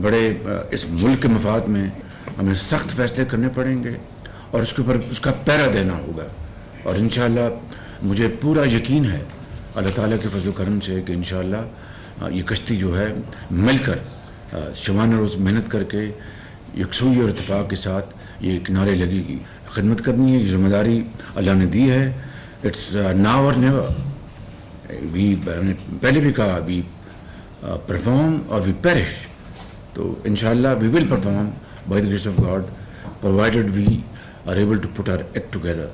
बड़े इस मुल्क के मफाद में हमें सख्त फैसले करने पड़ेंगे और उसके ऊपर उसका पहरा देना होगा। और इंशाअल्लाह मुझे पूरा यकीन है अल्लाह ताला के फजल करम से कि इंशाअल्लाह ये कश्ती जो है मिलकर शबाना रोज़ मेहनत करके यकसूई और इत्तेफाक के साथ ये किनारे लगेगी। खिदमत करनी है, ये जिम्मेदारी अल्लाह ने दी है। It's now or never. पहले भी कहा we perform or we perish. तो इंशाअल्लाह we will perform by the grace of God provided we are able to put our act together.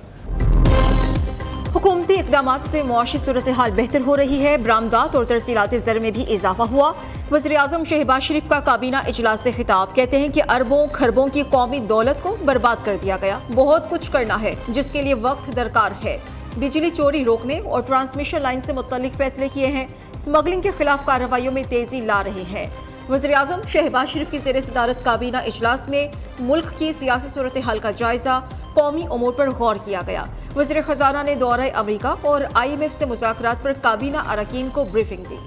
हुकूमती इक़दामात से मुआशी सूरत हाल बेहतर हो रही है। बरामदात और तरसीलात ज़र में भी इजाफा हुआ। वज़ीर आज़म शहबाज शरीफ का काबीना इजलास से खिताब, कहते हैं कि अरबों खरबों की कौमी दौलत को बर्बाद कर दिया गया। बहुत कुछ करना है जिसके लिए वक्त दरकार है। बिजली चोरी रोकने और ट्रांसमिशन लाइन से मुतल्लिक फैसले किए हैं। स्मगलिंग के खिलाफ कार्रवाइयों में तेजी ला रहे हैं। वज़ीर आज़म शहबाज शरीफ की ज़ेर सदारत काबीना इजलास में मुल्क की सियासी सूरत हाल का जायजा, कौमी उमूर पर गौर किया गया। वज़ीर ख़जाना ने दौरा अमरीका और IMF से मुज़ाकरात पर काबीना अरकान को ब्रीफिंग दी।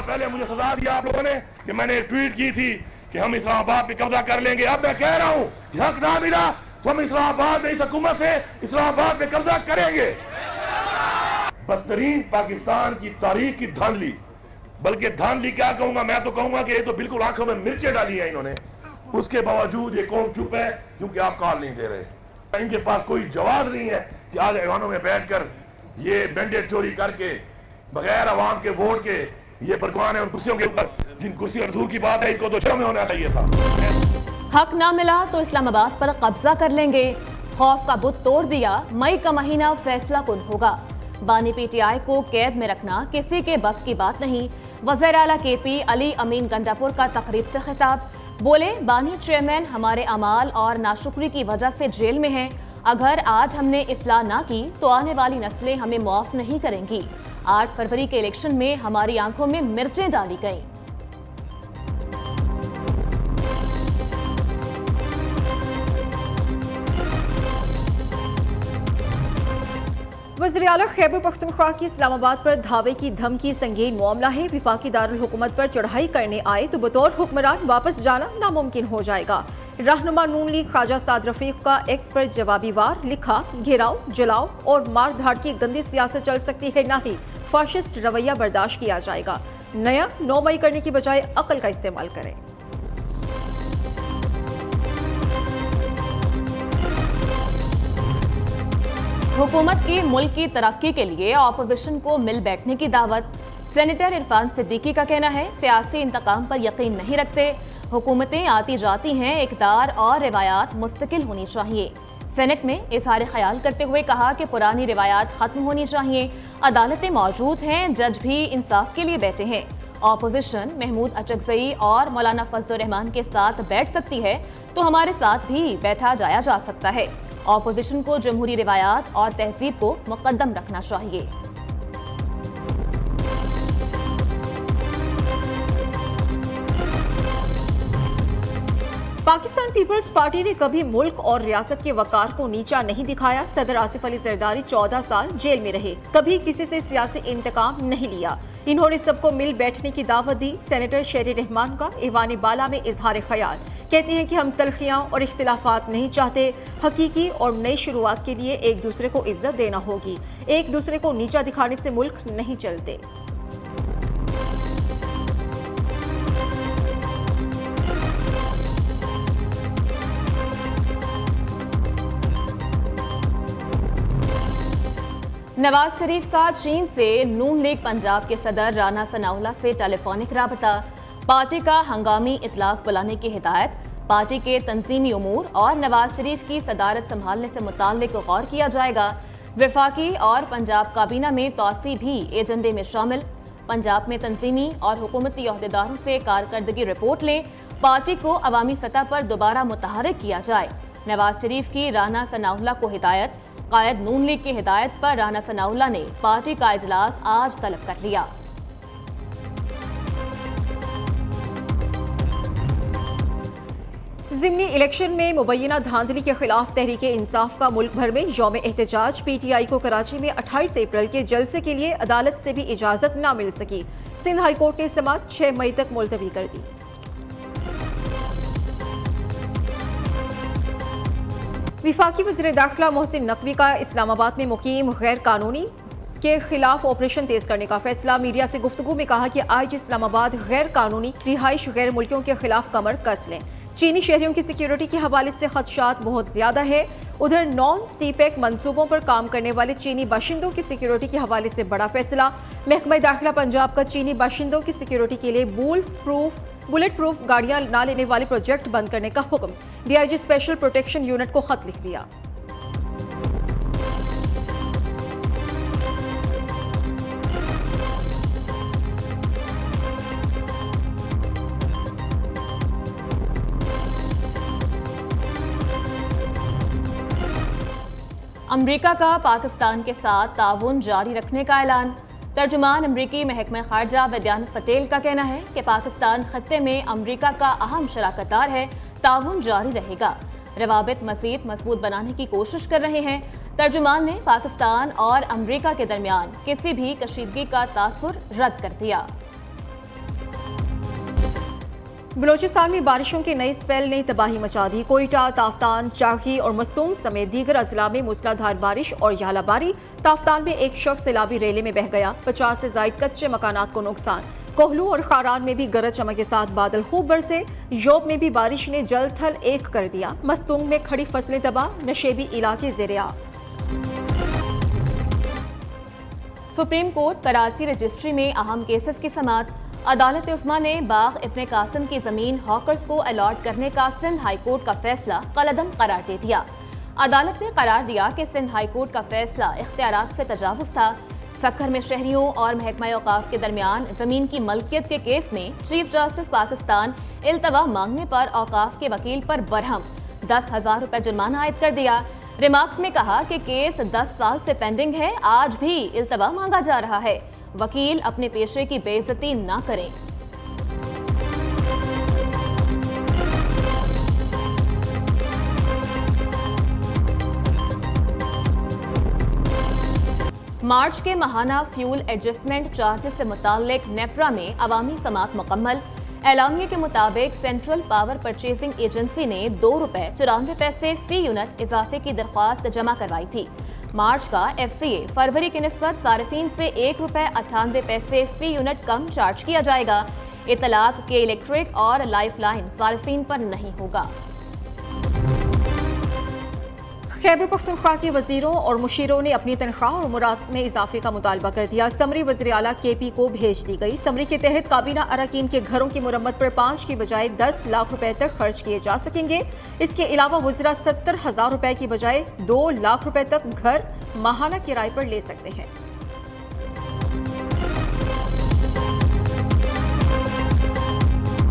पहले मुझे सजा दिया आप लोगों ने कि मैंने ट्वीट की थी कि हम इस्लामाबाद पे कब्जा कर लेंगे। अब मैं कह रहा हूं कि हक ना मिला तो हम इस्लामाबाद में, इस हुकूमत से इस्लामाबाद पे कब्जा करेंगे। बदतरीन पाकिस्तान की तारीख की धांधली, बल्कि धांधली क्या कहूंगा, मैं तो कहूंगा कि ये तो बिल्कुल आंखों में मिर्चें डाली है इन्होंने। उसके बावजूद ये कौम चुप है क्योंकि आप कॉल नहीं दे रहे। इनके पास कोई जवाब नहीं है कि आज ऐवानों में बैठकर ये मैंडेट चोरी करके बगैर अवाम के वोट के ये बरकमान है उन कुर्सियों के ऊपर, जिन कुर्सियों पर दूर की बात है, इनको तो शर्म में होना चाहिए था। हक ना मिला तो इस्लामाबाद पर कब्जा कर लेंगे। खौफ का बुत तोड़ दिया, मई का महीना फैसला कुन होगा। बानी PTI को कैद में रखना किसी के बस की बात नहीं। वज़ीर आला KP अली अमीन गंडापुर का तकरीब से खिताब, बोले बानी चेयरमैन हमारे अमाल और नाशुक्री की वजह से जेल में हैं। अगर आज हमने इस्लाह ना की तो आने वाली नस्लें हमें माफ नहीं करेंगी। 8 फरवरी के इलेक्शन में हमारी आंखों में मिर्चें डाली गईं। वज़ीर आला खैबर पख्तूनख्वा की इस्लामाबाद पर धावे की धमकी संगीन मामला है। विफाकी दारुल हुकूमत पर चढ़ाई करने आए तो बतौर हुक्मरान वापस जाना नामुमकिन हो जाएगा। रहनुमा नून लीग ख्वाजा साद रफीक का एक्स पर जवाबी वार, लिखा घेराव, जलाओ और मार धाड़ की गंदी सियासत चल सकती है, ना ही फाशिस्ट रवैया बर्दाश्त किया जाएगा। नया 9 मई करने की बजाय अक्ल का इस्तेमाल करें। हुकूमत की मुल्क की तरक्की के लिए अपोजिशन को मिल बैठने की दावत। सेनेटर इरफान सिद्दीकी का कहना है सियासी इंतकाम पर यकीन नहीं रखते। हुकूमतें आती जाती हैं, इक़दार और रिवायात मुस्तकिल होनी चाहिए। सेनेट में इज़हार ख्याल करते हुए कहा कि पुरानी रिवायात खत्म होनी चाहिए। अदालतें मौजूद हैं, जज भी इंसाफ के लिए बैठे हैं। अपोजिशन महमूद अचकज़ई और मौलाना फजल रहमान के साथ बैठ सकती है तो हमारे साथ भी बैठा जाया जा सकता है। अपोजिशन को जमहूरी रिवायात और तहजीब को मुकद्दम रखना चाहिए। पाकिस्तान पीपल्स पार्टी ने कभी मुल्क और रियासत के वकार को नीचा नहीं दिखाया। सदर आसिफ अली जरदारी 14 साल जेल में रहे, कभी किसी से सियासी इंतकाम नहीं लिया। इन्होंने सबको मिल बैठने की दावत दी। सेनेटर शेर रहमान का ईवान बाला में इजहार ख्याल, कहते हैं कि हम तलखियां और इख्तिलाफात नहीं चाहते। हकीकी और नई शुरुआत के लिए एक दूसरे को इज्जत देना होगी। एक दूसरे को नीचा दिखाने से मुल्क नहीं चलते। नवाज शरीफ का चीन से नून लीग पंजाब के सदर राना सनाउल्लाह से टेलीफोनिक राबता। पार्टी का हंगामी इजलास बुलाने की हिदायत। पार्टी के तंजीमी उमूर और नवाज शरीफ की सदारत संभालने से मुताल्लिक गौर किया जाएगा। वफाकी और पंजाब काबीना में तोसी भी एजेंडे में शामिल। पंजाब में तंजीमी और हुकूमती ओहदेदारों से कारकर्दगी रिपोर्ट लें। पार्टी को अवामी सतह पर दोबारा मुतहरिक किया जाए। नवाज शरीफ की राना सनाउल्लाह को हिदायत। कायद नून लीग की हिदायत पर राना सनाउल्लाह ने पार्टी का इजलास आज तलब कर लिया। ضمنی الیکشن میں مبینہ دھاندلی کے خلاف تحریک انصاف کا ملک بھر میں یوم احتجاج پی ٹی آئی کو کراچی میں 28 اپریل کے جلسے کے لیے عدالت سے بھی اجازت نہ مل سکی۔ سندھ ہائی کورٹ نے سماعت 6 مئی تک ملتوی کر دی۔ وفاقی وزیر داخلہ محسن نقوی کا اسلام آباد میں مقیم غیر قانونی کے خلاف آپریشن تیز کرنے کا فیصلہ۔ میڈیا سے گفتگو میں کہا کہ آج اسلام آباد غیر قانونی رہائش غیر ملکیوں کے خلاف کمر کس لیں۔ چینی شہریوں کی سیکیورٹی کے حوالے سے خدشات بہت زیادہ ہے۔ ادھر نان سی پیک منصوبوں پر کام کرنے والے چینی باشندوں کی سیکیورٹی کے حوالے سے بڑا فیصلہ۔ محکمہ داخلہ پنجاب کا چینی باشندوں کی سیکیورٹی کے لیے بلٹ پروف گاڑیاں نہ لینے والے پروجیکٹ بند کرنے کا حکم۔ D I G special protection unit کو خط لکھ دیا۔ امریکہ کا پاکستان کے ساتھ تعاون جاری رکھنے کا اعلان۔ ترجمان امریکی محکمہ خارجہ ویدیانت پٹیل کا کہنا ہے کہ پاکستان خطے میں امریکہ کا اہم شراکت دار ہے، تعاون جاری رہے گا۔ روابط مزید مضبوط بنانے کی کوشش کر رہے ہیں۔ ترجمان نے پاکستان اور امریکہ کے درمیان کسی بھی کشیدگی کا تاثر رد کر دیا۔ بلوچستان میں بارشوں کے نئے اسپیل نے تباہی مچا دی۔ کوئٹہ، تافتان، چاغی اور مستونگ سمیت دیگر اضلاع میں موسلا دھار بارش اور ژالہ باری۔ تافتان میں ایک شخص سیلابی ریلے میں بہہ گیا۔ 50 سے زائد کچے مکانات کو نقصان۔ کوہلو اور خاران میں بھی گرج چمک کے ساتھ بادل خوب برسے۔ یوب میں بھی بارش نے جل تھل ایک کر دیا۔ مستونگ میں کھڑی فصلیں تباہ، نشیبی علاقے زیر آب۔ سپریم کورٹ کراچی رجسٹری میں اہم کیسز کی سماعت۔ عدالت عظمیٰ نے باغ ابن قاسم کی زمین ہاکرز کو الاٹ کرنے کا سندھ ہائی کورٹ کا فیصلہ کالعدم قرار دے دیا۔ عدالت نے قرار دیا کہ سندھ ہائی کورٹ کا فیصلہ اختیارات سے تجاوز تھا۔ سکھر میں شہریوں اور محکمہ اوقاف کے درمیان زمین کی ملکیت کے کیس میں چیف جسٹس پاکستان التوا مانگنے پر اوقاف کے وکیل پر برہم 10,000 روپے جرمانہ عائد کر دیا۔ ریمارکس میں کہا کہ کیس 10 سال سے پینڈنگ ہے، آج بھی التوا مانگا جا رہا ہے، وکیل اپنے پیشے کی بے عزتی نہ کریں۔ مارچ کے ماہانہ فیول ایڈجسٹمنٹ چارجز سے متعلق نیپرا میں عوامی سماعت مکمل۔ اعلامیے کے مطابق سینٹرل پاور پرچیزنگ ایجنسی نے ₹2.94 فی یونٹ اضافے کی درخواست جمع کروائی تھی۔ مارچ کا ایف سی اے فروری کی نسبت صارفین سے ₹1.98 فی یونٹ کم چارج کیا جائے گا۔ اطلاق کے الیکٹرک اور لائف لائن صارفین پر نہیں ہوگا۔ خیبر پختونخوا کے وزیروں اور مشیروں نے اپنی تنخواہ اور مراد میں اضافے کا مطالبہ کر دیا۔ سمری وزیر اعلیٰ کے پی کو بھیج دی گئی۔ سمری کے تحت کابینہ اراکین کے گھروں کی مرمت پر 5 کی بجائے 10 لاکھ روپے تک خرچ کیے جا سکیں گے۔ اس کے علاوہ وزراء 70,000 روپے کی بجائے 2 لاکھ روپے تک گھر ماہانہ کرائے پر لے سکتے ہیں۔